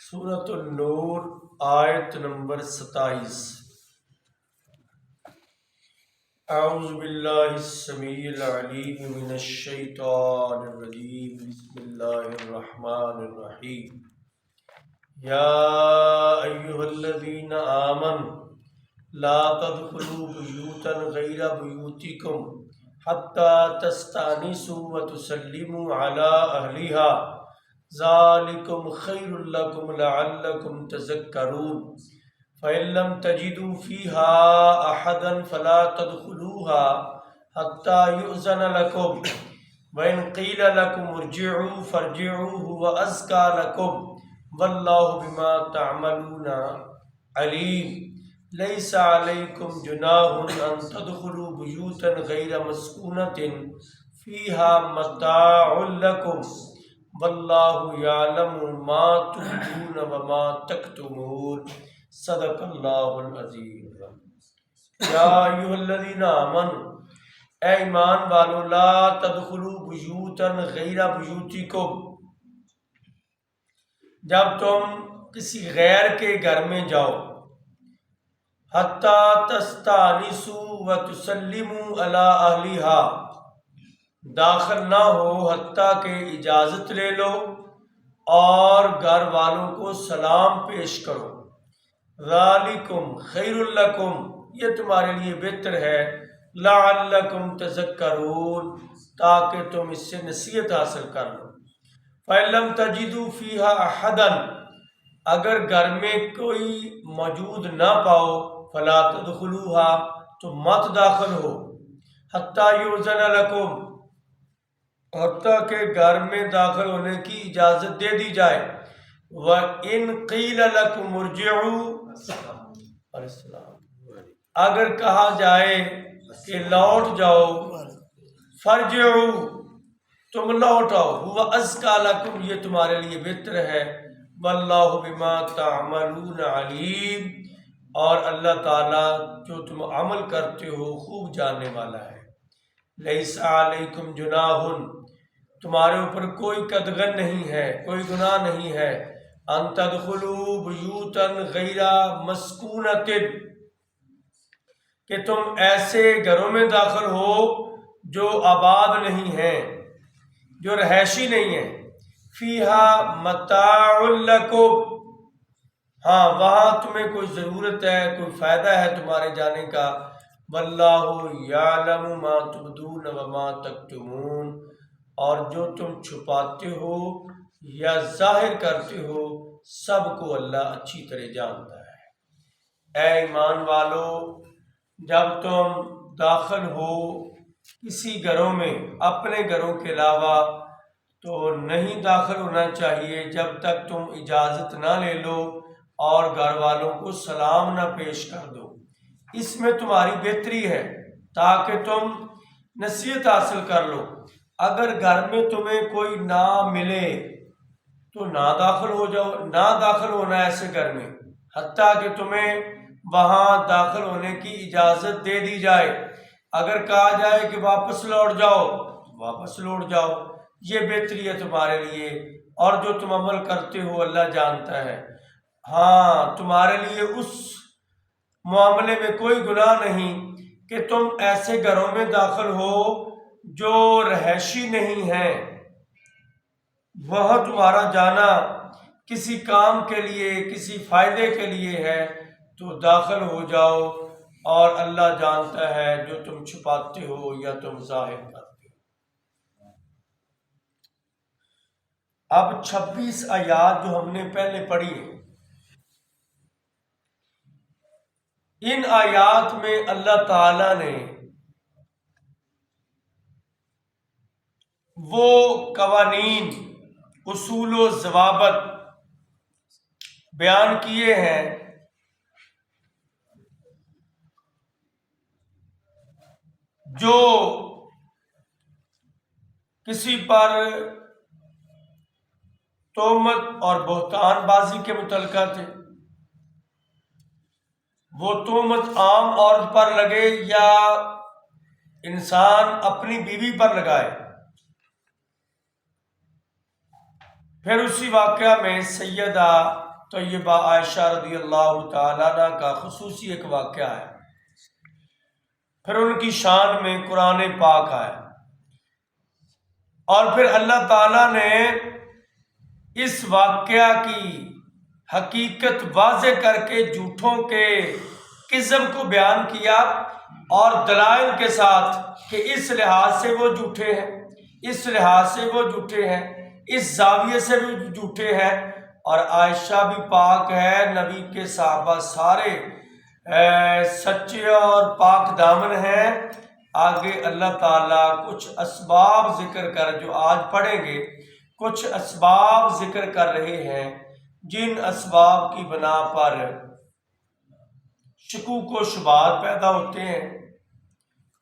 سورۃ النور آیت نمبر 27۔ اعوذ باللہ السمیع العلیم من الشیطان الرجیم، بسم اللہ الرحمن الرحیم۔ یا ایہا الذین آمنوا لا تدخلوا بیوتا غیر بیوتکم حتی تستأنسوا وتسلموا علی اہلہا ذالکم خیر لکم لعلکم تذکرون۔ فإن لم تجدوا فیہا احدا فلا تدخلوها حتی یؤذن لکم وإن قیل لکم ارجعوا فارجعوا هو ازکی لکم واللہ بما تعملون علیم۔ لیس علیکم جناح ان تدخلوا بیوتا غیر مسکونۃ فیہا متاع لکم واللہ یعلم ما تبدون وما تکتمون۔ صدق اللہ العظیم۔ یا ایھا الذین آمنوا، اے ایمان والو، لا تدخلوا بیوتا غیر بیوتکم، جب تم کسی غیر کے گھر میں جاؤ، حتی تستأنسوا وتسلموا علی اہلہا، داخل نہ ہو حتیٰ کہ اجازت لے لو اور گھر والوں کو سلام پیش کرو۔ ذالکم خیر لکم، یہ تمہارے لیے بہتر ہے، لعلکم تذکرون، تاکہ تم اس سے نصیحت حاصل کر لو۔ فإن لم تجدوا فیہا احدا، اگر گھر میں کوئی موجود نہ پاؤ، فلا تدخلوها، تو مت داخل ہو، حتی یؤذن لکم، حتیٰ کہ گھر میں داخل ہونے کی اجازت دے دی جائے۔ وَإِن قِيلَ لَكُمْ ارْجِعُوا، اگر کہا جائے کہ لوٹ جاؤ، فَارْجِعُوا، تم لوٹ آؤ، هُوَ أَزْكَىٰ لَكُمْ، یہ تمہارے لیے بہتر ہے، وَاللَّهُ بِمَا تَعْمَلُونَ عَلِيمٌ، اور اللہ تعالیٰ جو تم عمل کرتے ہو خوب جاننے والا ہے۔ لیس علیکم جناح، تمہارے اوپر کوئی قدغن نہیں ہے، کوئی گناہ نہیں ہے، ان تدخلوا بیوتا غیر مسکونۃ، کہ تم ایسے گھروں میں داخل ہو جو آباد نہیں ہیں، جو رہائشی نہیں ہیں، فیہا متاع لکم، ہاں وہاں تمہیں کوئی ضرورت ہے، کوئی فائدہ ہے تمہارے جانے کا، واللہ یعلم ما تبدون وما تکتمون، اور جو تم چھپاتے ہو یا ظاہر کرتے ہو سب کو اللہ اچھی طرح جانتا ہے۔ اے ایمان والو، جب تم داخل ہو کسی گھروں میں اپنے گھروں کے علاوہ، تو نہیں داخل ہونا چاہیے جب تک تم اجازت نہ لے لو اور گھر والوں کو سلام نہ پیش کر دو۔ اس میں تمہاری بہتری ہے تاکہ تم نصیحت حاصل کر لو۔ اگر گھر میں تمہیں کوئی نہ ملے تو نہ داخل ہو جاؤ، نہ داخل ہونا ایسے گھر میں حتیٰ کہ تمہیں وہاں داخل ہونے کی اجازت دے دی جائے۔ اگر کہا جائے کہ واپس لوٹ جاؤ، واپس لوٹ جاؤ، یہ بہتری ہے تمہارے لیے، اور جو تم عمل کرتے ہو اللہ جانتا ہے۔ ہاں تمہارے لیے اس معاملے میں کوئی گناہ نہیں کہ تم ایسے گھروں میں داخل ہو جو رہائشی نہیں ہیں، وہاں تمہارا جانا کسی کام کے لیے، کسی فائدے کے لیے ہے تو داخل ہو جاؤ، اور اللہ جانتا ہے جو تم چھپاتے ہو یا تم ظاہر کرتے ہو۔ اب 26 آیات جو ہم نے پہلے پڑھی ہیں، ان آیات میں اللہ تعالیٰ نے وہ قوانین، اصول و ضوابط بیان کیے ہیں جو کسی پر تہمت اور بہتان بازی کے متعلقہ تھے۔ وہ تہمت عام عورت پر لگے یا انسان اپنی بیوی پر لگائے۔ پھر اسی واقعہ میں سیدہ تو یہ عائشہ رضی اللہ تعالیٰ عنہ کا خصوصی ایک واقعہ ہے۔ پھر ان کی شان میں قرآن پاک آیا، اور پھر اللہ تعالیٰ نے اس واقعہ کی حقیقت واضح کر کے جھوٹوں کے قسم کو بیان کیا، اور دلائل کے ساتھ کہ اس لحاظ سے وہ جھوٹے ہیں، اس لحاظ سے وہ جھوٹے ہیں، اس زاویے سے بھی جھوٹے ہیں۔ اور عائشہ بھی پاک ہے، نبی کے صحابہ سارے سچے اور پاک دامن ہیں۔ آگے اللہ تعالیٰ کچھ اسباب ذکر کر، جو آج پڑھیں گے، کچھ اسباب ذکر کر رہے ہیں جن اسباب کی بنا پر شکوک و شبہات پیدا ہوتے ہیں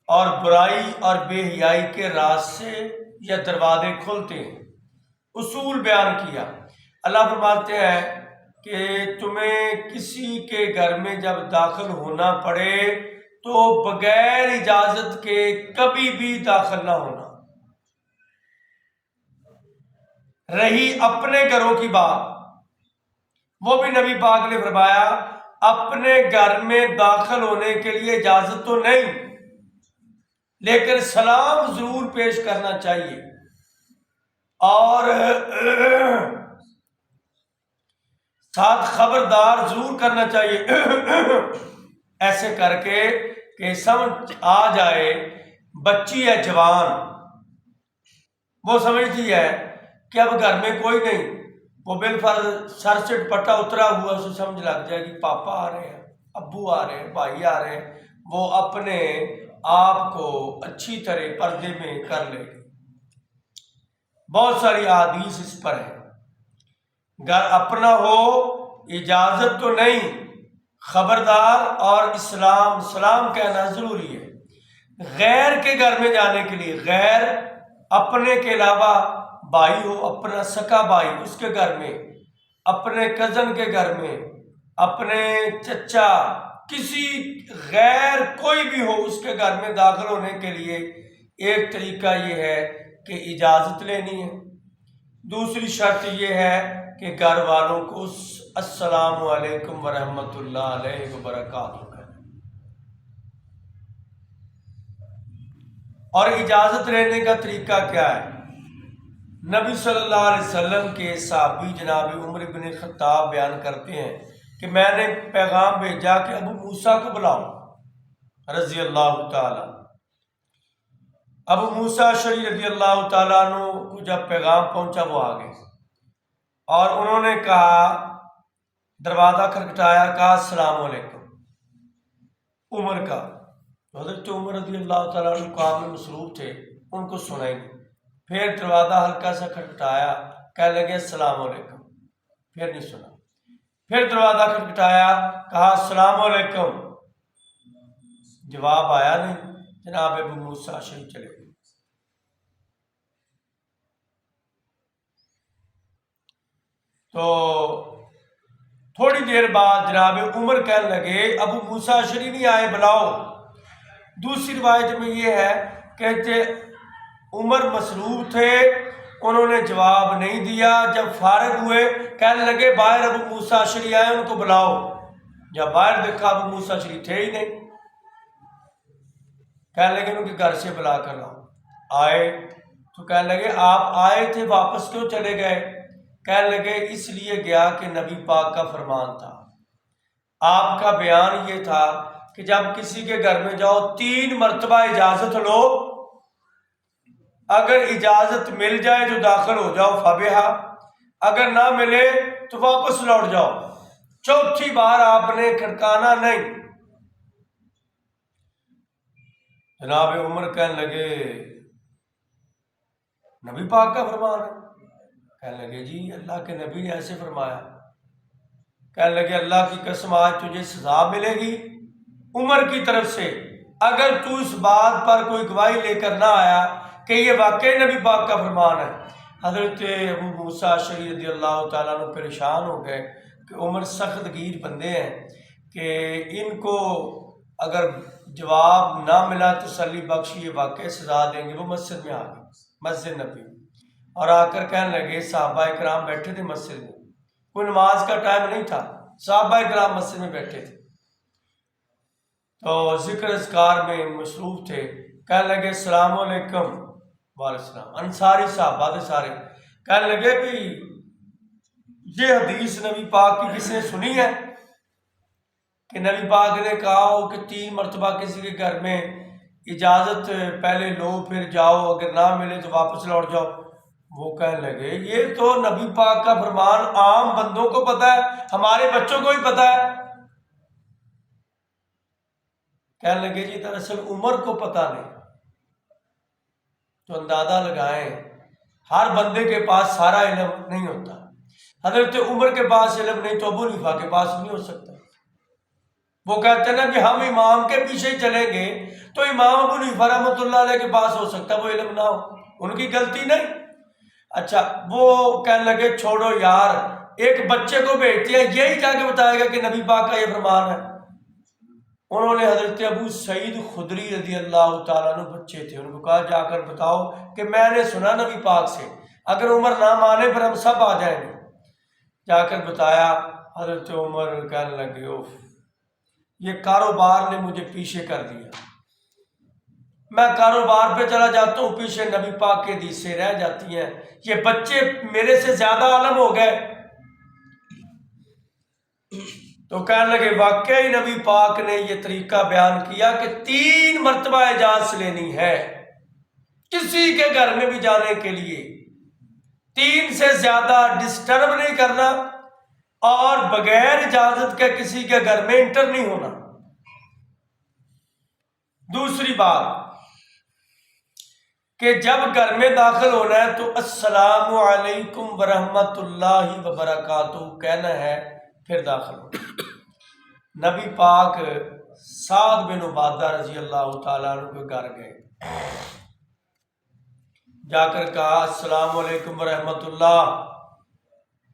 اور برائی اور بے حیائی کے راستے یا دروازے کھلتے ہیں۔ اصول بیان کیا۔ اللہ فرماتے ہیں کہ تمہیں کسی کے گھر میں جب داخل ہونا پڑے تو بغیر اجازت کے کبھی بھی داخل نہ ہونا۔ رہی اپنے گھروں کی بات، وہ بھی نبی پاک نے فرمایا اپنے گھر میں داخل ہونے کے لیے اجازت تو نہیں، لیکن سلام ضرور پیش کرنا چاہیے، اور ساتھ خبردار ضرور کرنا چاہیے، ایسے کر کے کہ سمجھ آ جائے بچی ہے جوان، وہ سمجھتی ہے کہ اب گھر میں کوئی نہیں، وہ بالفرض سر سے دوپٹہ اترا ہوا، اسے سمجھ لگ جائے کہ پاپا آ رہے ہیں، ابو آ رہے ہیں، بھائی آ رہے ہیں، وہ اپنے آپ کو اچھی طرح پردے میں کر لے گی۔ بہت ساری احادیث اس پر ہے۔ گھر اپنا ہو اجازت تو نہیں، خبردار اور سلام کہنا ضروری ہے۔ غیر کے گھر میں جانے کے لیے، غیر اپنے کے علاوہ بھائی ہو، اپنا سکا بھائی، اس کے گھر میں، اپنے کزن کے گھر میں، اپنے چچا، کسی غیر کوئی بھی ہو، اس کے گھر میں داخل ہونے کے لیے ایک طریقہ یہ ہے کہ اجازت لینی ہے۔ دوسری شرط یہ ہے کہ گھر والوں کو السلام علیکم ورحمۃ اللہ علیہ وبرکاتہ کہنا۔ اور اجازت لینے کا طریقہ کیا ہے؟ نبی صلی اللہ علیہ وسلم کے صحابی جناب عمر بن خطاب بیان کرتے ہیں کہ میں نے پیغام بھیجا کہ ابو موسیٰ کو بلاؤ رضی اللہ تعالیٰ۔ ابو موسیٰ اشعری رضی اللہ تعالیٰ عنہ کو جب پیغام پہنچا وہ آ گئے، اور انہوں نے کہا، دروازہ کھٹکھٹایا، کہا السلام علیکم۔ عمر کا، حضرت عمر رضی اللہ تعالیٰ عنہ کام میں مصروف تھے، ان کو سنائی نہیں۔ پھر دروازہ ہلکا سا کھٹکھٹایا، کہنے لگے السلام علیکم، پھر نہیں سنا۔ پھر دروازہ کھٹکھٹایا، کہا السلام علیکم، جواب آیا نہیں۔ جناب ابو موسیٰ اشعری چلے گئے۔ تو تھوڑی دیر بعد جناب عمر کہنے لگے ابو موسیٰ اشعری نہیں آئے، بلاؤ۔ دوسری روایت میں یہ ہے کہ عمر مصروف تھے، انہوں نے جواب نہیں دیا۔ جب فارغ ہوئے کہنے لگے باہر ابو موسیٰ اشعری آئے، ان کو بلاؤ۔ جب باہر دیکھا ابو موسیٰ اشعری تھے ہی نہیں، کہنے لگے ان کے گھر سے بلا کر لاؤ۔ آئے تو کہنے لگے آپ آئے تھے، واپس کیوں چلے گئے؟ کہنے لگے اس لیے گیا کہ نبی پاک کا فرمان تھا، آپ کا بیان یہ تھا کہ جب کسی کے گھر میں جاؤ 3 مرتبہ اجازت لو، اگر اجازت مل جائے تو داخل ہو جاؤ فبیہا، اگر نہ ملے تو واپس لوٹ جاؤ، چوتھی بار آپ نے کھٹکانا نہیں۔ جناب عمر کہنے لگے نبی پاک کا فرمان ہے؟ کہنے لگے جی اللہ کے نبی نے ایسے فرمایا۔ کہنے لگے اللہ کی قسم آج تجھے سزا ملے گی عمر کی طرف سے اگر تو اس بات پر کوئی گواہی لے کر نہ آیا کہ یہ واقعی نبی پاک کا فرمان ہے۔ حضرت ابو موسیٰ اشعری رضی اللہ تعالیٰ عنہ پریشان ہو گئے کہ عمر سخت گیر بندے ہیں کہ ان کو اگر جواب نہ ملا تسلی بخش یہ واقعی سزا دیں گے۔ وہ مسجد میں آ گئے، مسجد نبی، اور آ کر کہنے لگے، صحابہ کرام بیٹھے تھے مسجد میں، کوئی نماز کا ٹائم نہیں تھا، صحابہ کرام مسجد میں بیٹھے تھے تو ذکر اذکار میں مصروف تھے، کہنے لگے السلام علیکم، وعلیکم السلام، انصاری صحابہ تھے سارے، کہنے لگے بھی یہ حدیث نبی پاک کی کس نے سنی ہے کہ نبی پاک نے کہا ہو کہ 3 مرتبہ کسی کے گھر میں اجازت پہلے لو پھر جاؤ، اگر نہ ملے تو واپس لوٹ جاؤ۔ وہ کہنے لگے یہ تو نبی پاک کا فرمان عام بندوں کو پتہ ہے، ہمارے بچوں کو ہی پتہ ہے۔ کہنے لگے جی دراصل عمر کو پتہ نہیں، تو اندازہ لگائیں ہر بندے کے پاس سارا علم نہیں ہوتا، حضرت عمر کے پاس علم نہیں تو ابو حنیفہ کے پاس نہیں ہو سکتا۔ وہ کہتے ہیں نا کہ ہم امام کے پیچھے چلیں گے تو امام ابو حنیفہ رحمۃ اللہ علیہ کے پاس ہو سکتا ہے وہ علم نہ ہو، ان کی غلطی نہیں۔ اچھا وہ کہنے لگے چھوڑو یار، ایک بچے کو بھیجتے ہیں یہی جا کے بتائے گا کہ نبی پاک کا یہ فرمان ہے۔ انہوں نے حضرت ابو سعید خدری رضی اللہ تعالیٰ عنہ بچے تھے، ان کو کہا جا کر بتاؤ کہ میں نے سنا نبی پاک سے، اگر عمر نہ مانے پھر ہم سب آ جائیں گے۔ جا کر بتایا، حضرت عمر کہنے لگے اوف، یہ کاروبار نے مجھے پیچھے کر دیا، میں کاروبار پہ چلا جاتا ہوں، پیچھے نبی پاک کے حدیثیں رہ جاتی ہیں، یہ بچے میرے سے زیادہ عالم ہو گئے۔ تو کہنے لگے واقعی نبی پاک نے یہ طریقہ بیان کیا کہ 3 مرتبہ اجازت لینی ہے کسی کے گھر میں بھی جانے کے لیے، 3 سے زیادہ ڈسٹرب نہیں کرنا اور بغیر اجازت کے کسی کے گھر میں انٹر نہیں ہونا۔ دوسری بات کہ جب گھر میں داخل ہونا ہے تو السلام علیکم ورحمۃ اللہ وبرکاتہ کہنا ہے، پھر داخل ہونا۔ نبی پاک سعد بن عبادہ رضی اللہ تعالیٰ عنہ کے گھر گئے، جا کر کہا السلام علیکم ورحمۃ اللہ،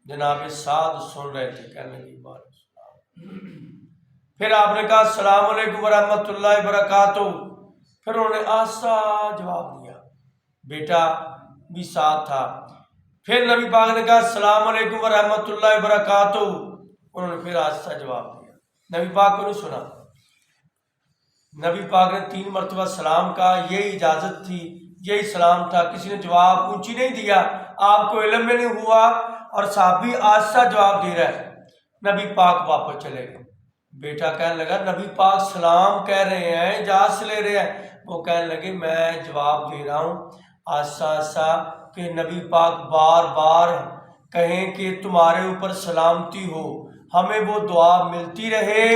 جناب سعد سن رہے تھے، کہنے کی بات، پھر آپ نے کہا السلام علیکم ورحمۃ اللہ وبرکاتہ، پھر انہوں نے آہستہ جواب دیا، بیٹا بھی ساتھ تھا۔ پھر نبی پاک نے کہا السلام علیکم ورحمۃ اللہ وبرکاتہ، انہوں نے پھر آہستہ جواب دیا، نبی پاک کو نہیں سنا۔ نبی پاک نے 3 مرتبہ سلام کہا، یہی اجازت تھی، یہی سلام تھا، کسی نے جواب اونچی نہیں دیا، آپ کو علم میں نہیں ہوا اور صحابی آہستہ جواب دے رہا ہے۔ نبی پاک واپس چلے گئے، بیٹا کہنے لگا نبی پاک سلام کہہ رہے ہیں، اجازت لے رہے ہیں۔ وہ کہنے لگے میں جواب دے رہا ہوں آہستہ آہستہ کہ نبی پاک بار بار کہیں کہ تمہارے اوپر سلامتی ہو، ہمیں وہ دعا ملتی رہے،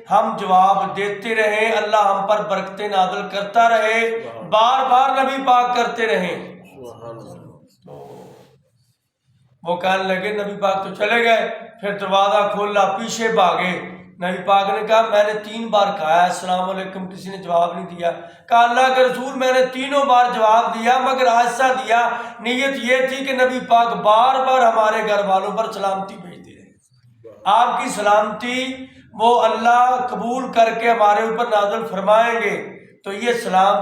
ہم جواب دیتے رہیں، اللہ ہم پر برکتیں نازل کرتا رہے، بار بار نبی پاک کرتے رہیں۔ تو وہ کہنے لگے نبی پاک تو چلے گئے، پھر دروازہ کھولا، پیچھے بھاگے۔ نبی پاک نے کہا میں نے 3 بار کہا ہے السلام علیکم، کسی نے جواب نہیں دیا۔ کہا اللہ کے رسول میں نے 3 بار جواب دیا مگر آہستہ دیا، نیت یہ تھی کہ نبی پاک بار بار ہمارے گھر والوں پر سلامتی بھیجتے رہے، آپ کی سلامتی وہ اللہ قبول کر کے ہمارے اوپر نازل فرمائیں گے۔ تو یہ سلام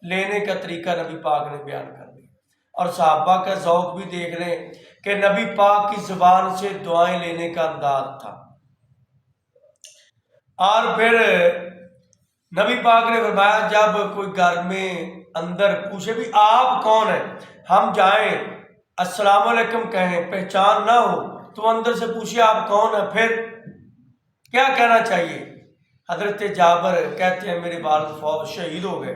لینے کا طریقہ نبی پاک نے بیان کر دیا، اور صحابہ کا ذوق بھی دیکھ لیں کہ نبی پاک کی زبان سے دعائیں لینے کا انداز تھا۔ اور پھر نبی پاک نے فرمایا جب کوئی گھر میں اندر پوچھے بھی آپ کون ہیں، ہم جائیں السلام علیکم کہیں، پہچان نہ ہو تو اندر سے پوچھے آپ کون ہیں، پھر کیا کہنا چاہیے؟ حضرت جابر کہتے ہیں میرے والد فوت شہید ہو گئے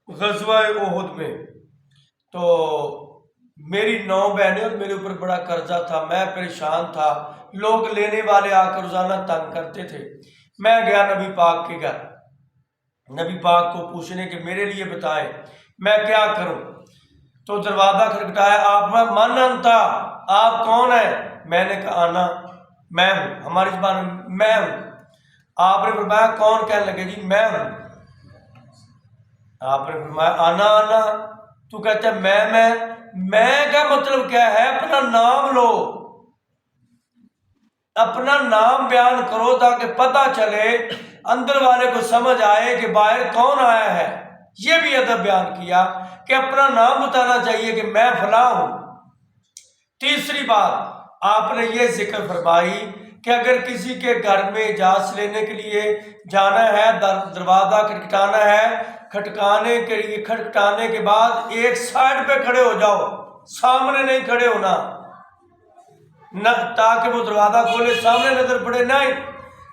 غزوہ احد میں، تو میری 9 بہنیں اور میرے اوپر بڑا قرضہ تھا، میں پریشان تھا، لوگ لینے والے آ کر روزانہ تنگ کرتے تھے۔ میں گیا نبی پاک کے گھر، نبی پاک کو پوچھنے کہ میرے لیے بتائیں میں کیا کروں۔ تو دروازہ کھٹکھٹایا، آپ میں من انتا، آپ کون ہیں؟ میں نے کہا آنا، میں ہوں، ہماری زبان میں ہوں۔ آپ نے فرمایا کون؟ کہنے لگے جی میں ہوں۔ آپ نے فرمایا آنا آنا، تو کہتا ہے میں کا مطلب کیا ہے؟ اپنا نام لو، اپنا نام بیان کرو تاکہ پتہ چلے، اندر والے کو سمجھ آئے کہ باہر کون آیا ہے۔ یہ بھی ادب بیان کیا کہ اپنا نام بتانا چاہیے کہ میں فلاں ہوں۔ تیسری بات آپ نے یہ ذکر فرمائی کہ اگر کسی کے گھر میں اجازت لینے کے لیے جانا ہے، دروازہ کھٹکھٹانا ہے، کھٹکھٹانے کے بعد ایک سائڈ پہ کھڑے ہو جاؤ، سامنے نہیں کھڑے ہونا نہ، تاکہ وہ دروازہ کھولے سامنے نظر پڑے، نہیں،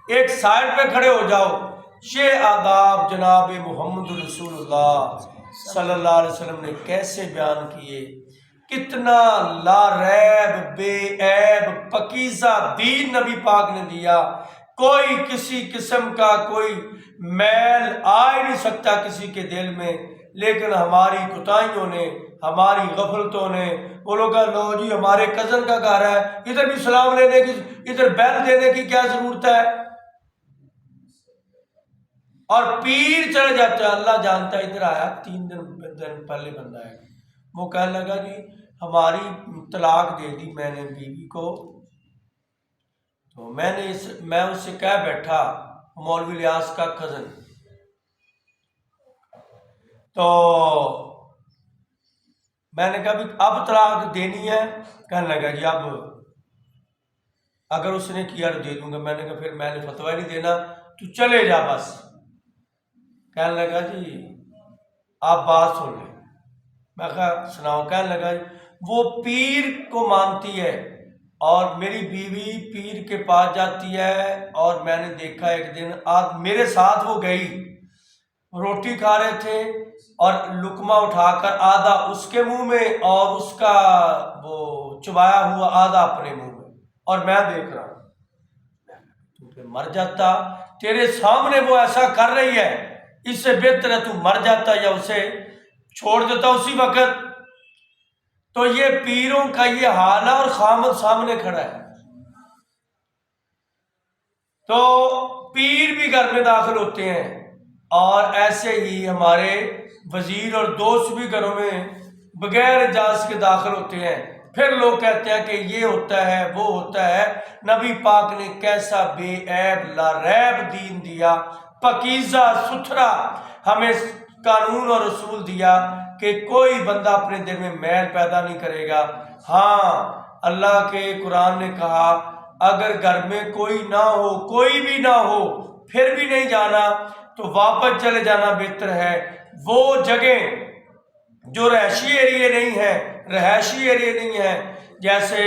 ایک سائڈ پہ کھڑے ہو جاؤ۔ یہ آداب جناب محمد رسول اللہ صلی اللہ علیہ وسلم نے کیسے بیان کیے، کتنا لا ریب بے عیب پاکیزہ دین نبی پاک نے دیا، کوئی کسی قسم کا کوئی میل آ ہی نہیں سکتا کسی کے دل میں۔ لیکن ہماری کوتاہیوں نے، ہماری غفلتوں نے، وہ لوگ کہا لو جی ہمارے کزن کا گھر ہے، ادھر بھی سلام لینے کی، ادھر بیل دینے کی کیا ضرورت ہے، اور پیر چلے جاتے ہیں۔ اللہ جانتا ہے، ادھر آیا 3 دن پہلے بندہ ہے، وہ کہنے لگا جی ہماری طلاق دے دی میں نے بیوی کو، تو میں اس سے کہہ بیٹھا، مولوی الیاس کا کزن، تو میں نے کہا بھی اب طلاق دینی ہے؟ کہنے لگا جی اب اگر اس نے کیا تو دے دوں گا۔ میں نے کہا پھر میں نے فتویٰ نہیں دینا، تو چلے جا بس۔ کہنے لگا جی آپ بات سن لیں۔ میں کہا سناؤ۔ کہنے لگا جی وہ پیر کو مانتی ہے اور میری بیوی پیر کے پاس جاتی ہے، اور میں نے دیکھا ایک دن میرے ساتھ وہ گئی، روٹی کھا رہے تھے اور لقمہ اٹھا کر آدھا اس کے منہ میں اور اس کا وہ چبایا ہوا آدھا اپنے منہ میں، اور میں دیکھ رہا ہوں۔ تو پھر مر جاتا، تیرے سامنے وہ ایسا کر رہی ہے، اس سے بہتر ہے تو مر جاتا یا اسے چھوڑ دیتا اسی وقت۔ تو یہ پیروں کا یہ حال ہے، اور خامد سامنے کھڑا ہے، تو پیر بھی گھر میں داخل ہوتے ہیں، اور ایسے ہی ہمارے وزیر اور دوست بھی گھروں میں بغیر اجازت کے داخل ہوتے ہیں۔ پھر لوگ کہتے ہیں کہ یہ ہوتا ہے وہ ہوتا ہے۔ نبی پاک نے کیسا بے عیب لا ریب دین دیا، پاکیزہ ستھرا ہمیں قانون اور اصول دیا کہ کوئی بندہ اپنے دل میں میل پیدا نہیں کرے گا۔ ہاں اللہ کے قرآن نے کہا اگر گھر میں کوئی نہ ہو، کوئی بھی نہ ہو، پھر بھی نہیں جانا تو واپس چلے جانا بہتر ہے۔ وہ جگہ جو رہائشی ایریے نہیں ہے، جیسے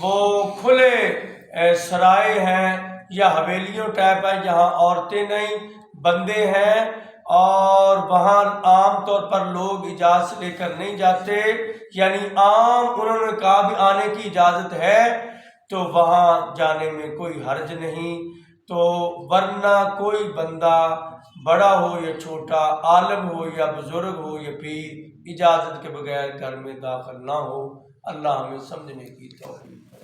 وہ کھلے سرائے ہیں یا حویلیوں ٹائپ ہیں جہاں عورتیں نہیں بندے ہیں، اور وہاں عام طور پر لوگ اجازت لے کر نہیں جاتے، یعنی عام انہوں نے کہا بھی آنے کی اجازت ہے تو وہاں جانے میں کوئی حرج نہیں۔ تو ورنہ کوئی بندہ بڑا ہو یا چھوٹا، عالم ہو یا بزرگ ہو یا پیر، اجازت کے بغیر گھر میں داخل نہ ہو۔ اللہ ہمیں سمجھنے کی توفیق دے۔